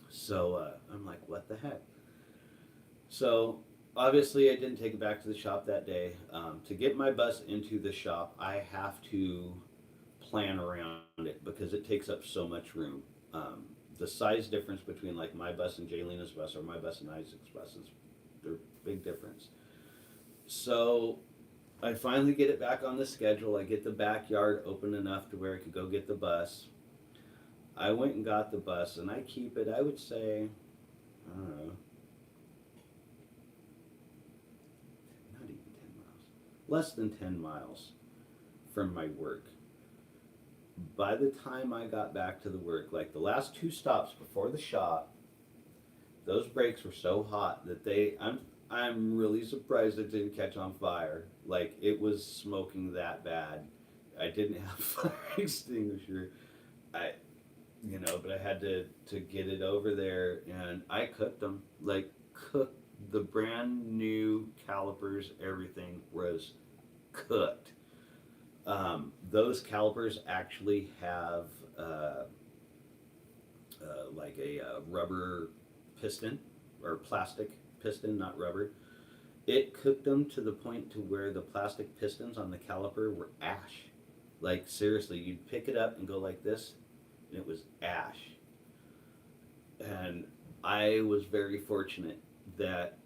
So I'm like, what the heck? So obviously, I didn't take it back to the shop that day. To get my bus into the shop, I have to plan around it because it takes up so much room. The size difference between like my bus and Jalena's bus or my bus and Isaac's buses, they're big difference. So I finally get it back on the schedule. I get the backyard open enough to where I could go get the bus. I went and got the bus, and I keep it, I would say, I don't know, not even 10 miles, less than 10 miles from my work. By the time I got back to the work, like the last two stops before the shop, those brakes were so hot that I'm really surprised it didn't catch on fire. Like it was smoking that bad. I didn't have a fire extinguisher. I but I had to get it over there, and I cooked them. Like cooked the brand new calipers, everything was cooked. Those calipers actually have like a rubber piston or plastic piston, not rubber. It cooked them to the point to where the plastic pistons on the caliper were ash. Like seriously, you'd pick it up and go like this, and it was ash. And I was very fortunate that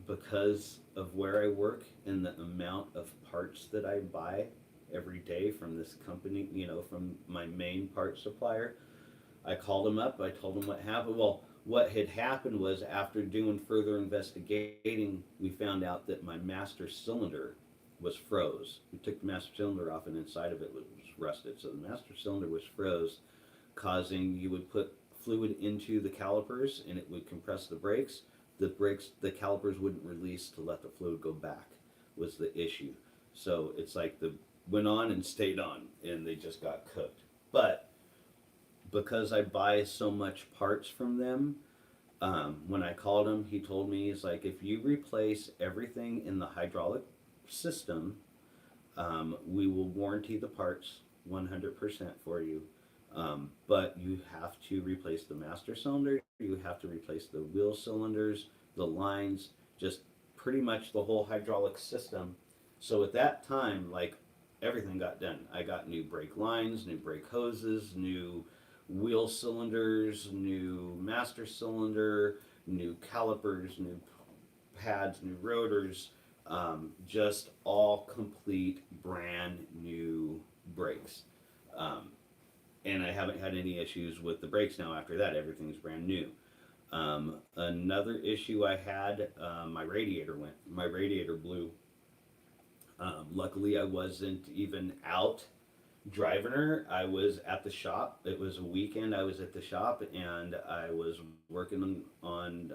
because of where I work and the amount of parts that I buy every day from this company, from my main part supplier, I called them up. I told them what happened. Well, what had happened was after doing further investigating, we found out that my master cylinder was froze. We took the master cylinder off, and inside of it was rusted. So the master cylinder was froze, causing you would put fluid into the calipers, and it would compress the brakes. The calipers wouldn't release to let the fluid go back. Was the issue. So it's like the went on and stayed on, and they just got cooked. But because I buy so much parts from them, when I called him, he told me, he's like, if you replace everything in the hydraulic system, we will warranty the parts 100% for you. But you have to replace the master cylinder, you have to replace the wheel cylinders, the lines, just pretty much the whole hydraulic system. So at that time, like, everything got done. I got new brake lines, new brake hoses, new wheel cylinders, new master cylinder, new calipers, new pads, new rotors, just all complete brand new brakes. And I haven't had any issues with the brakes now after that. Everything's brand new. Another issue I had, my radiator blew. Luckily, I wasn't even out driving her. I was at the shop. It was a weekend. I was at the shop, and I was working on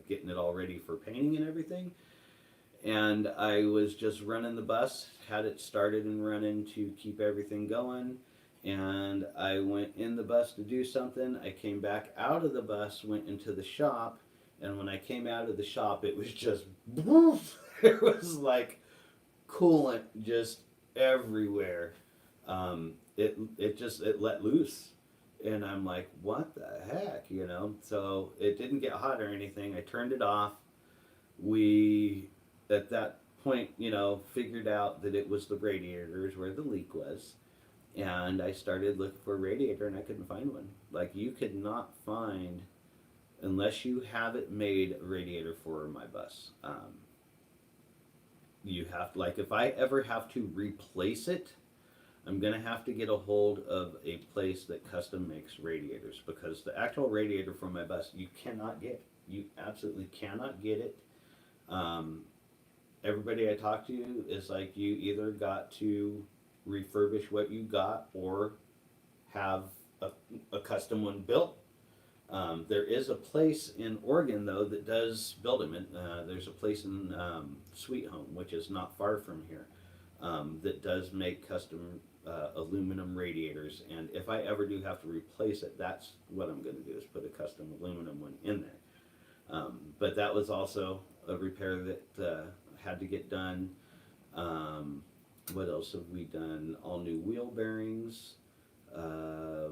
getting it all ready for painting and everything. And I was just running the bus, had it started and running to keep everything going. And I went in the bus to do something. I came back out of the bus, went into the shop, and when I came out of the shop, it was just woof. It was like coolant just everywhere. it let loose, and I'm like, what the heck, you know? So it didn't get hot or anything. I turned it off. We at that point, you know, figured out that it was the radiators where the leak was, and I started looking for a radiator, and I couldn't find one. Like, you could not find, unless you have it made, a radiator for my bus. You have, like, if I ever have to replace it, I'm gonna have to get a hold of a place that custom makes radiators, because the actual radiator for my bus you cannot get. You absolutely cannot get it. Um, Everybody I talk to is like, you either got to refurbish what you got or have a custom one built. There is a place in Oregon though that does build them. There's a place in Sweet Home, which is not far from here, that does make custom aluminum radiators. And if I ever do have to replace it, that's what I'm going to do, is put a custom aluminum one in there. But that was also a repair that had to get done. What else have we done? All new wheel bearings.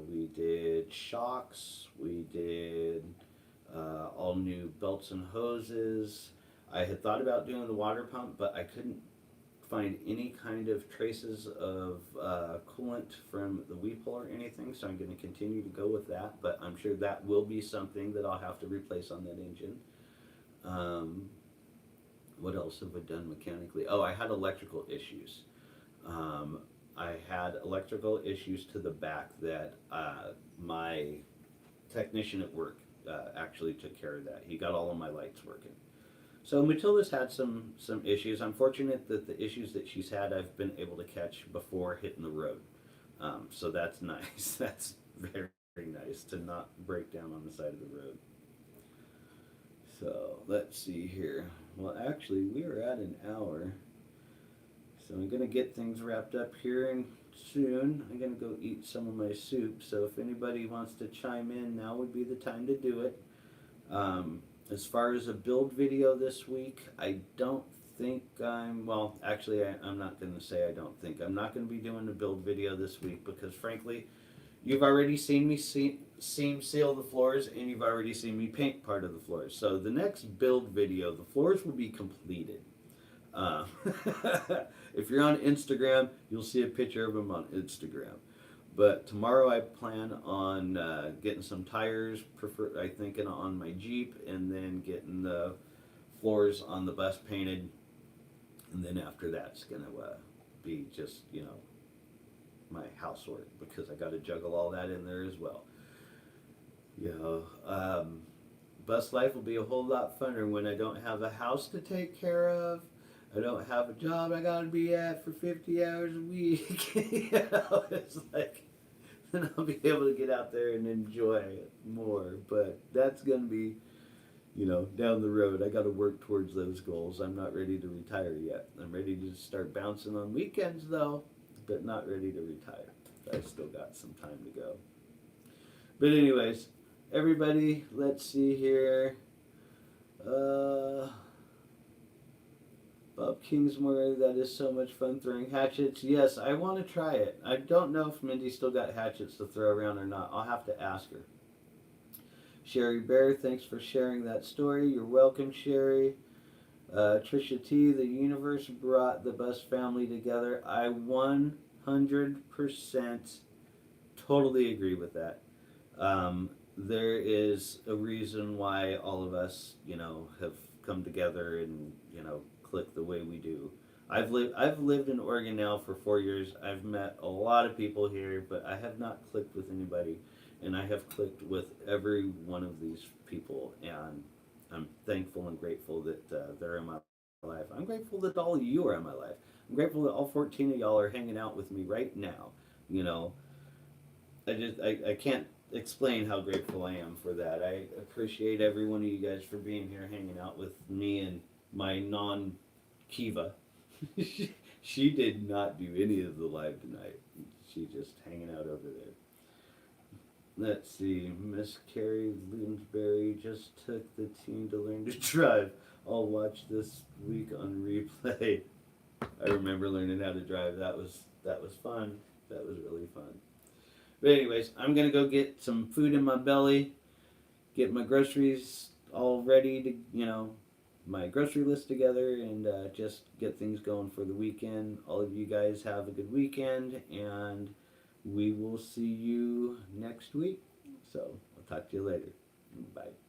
We did shocks. We did all new belts and hoses. I had thought about doing the water pump, but I couldn't find any kind of traces of coolant from the weep hole or anything, so I'm going to continue to go with that, but I'm sure that will be something that I'll have to replace on that engine. What else have I done mechanically? Oh, I had electrical issues. I had electrical issues to the back that my technician at work actually took care of that. He got all of my lights working. So Matilda's had some issues. I'm fortunate that the issues that she's had I've been able to catch before hitting the road. So that's nice. That's very, very nice to not break down on the side of the road. So let's see here. Well, actually, we are at an hour. So I'm going to get things wrapped up here and soon. I'm going to go eat some of my soup. So if anybody wants to chime in, now would be the time to do it. As far as a build video this week, I don't think well, actually, I'm not going to say I don't think. I'm not going to be doing a build video this week because, frankly, you've already seen me seam seal the floors, and you've already seen me paint part of the floors. So the next build video, the floors will be completed. If you're on Instagram, you'll see a picture of them on Instagram. But tomorrow I plan on getting some tires, I think on my Jeep, and then getting the floors on the bus painted. And then after that's going to be just, you know, my housework, because I got to juggle all that in there as well. You know, bus life will be a whole lot funner when I don't have a house to take care of. I don't have a job I gotta be at for 50 hours a week. You know, it's like, then I'll be able to get out there and enjoy it more. But that's gonna be, you know, down the road. I gotta work towards those goals. I'm not ready to retire yet. I'm ready to start bouncing on weekends though, but not ready to retire. I still got some time to go. But anyways, everybody, let's see here. Bob Kingsmore, that is so much fun throwing hatchets. Yes, I want to try it. I don't know if Mindy still got hatchets to throw around or not. I'll have to ask her. Sherry Bear, thanks for sharing that story. You're welcome, Sherry. Trisha T, the universe brought the bus family together. I 100% totally agree with that. There is a reason why all of us, you know, have come together and, you know, click the way we do. I've lived in Oregon now for 4 years. I've met a lot of people here, but I have not clicked with anybody, and I have clicked with every one of these people, and I'm thankful and grateful that they're in my life. I'm grateful that all of you are in my life. I'm grateful that all 14 of y'all are hanging out with me right now. You know, I can't explain how grateful I am for that. I appreciate every one of you guys for being here, hanging out with me and my non-Kiva. She did not do any of the live tonight. She just hanging out over there. Let's see. Miss Carrie Bloomsbury just took the team to learn to drive. I'll watch this week on replay. I remember learning how to drive. That was fun. That was really fun. But anyways, I'm gonna go get some food in my belly, get my groceries all ready to, my grocery list together, and just get things going for the weekend. All of you guys have a good weekend, and we will see you next week. So I'll talk to you later. Bye.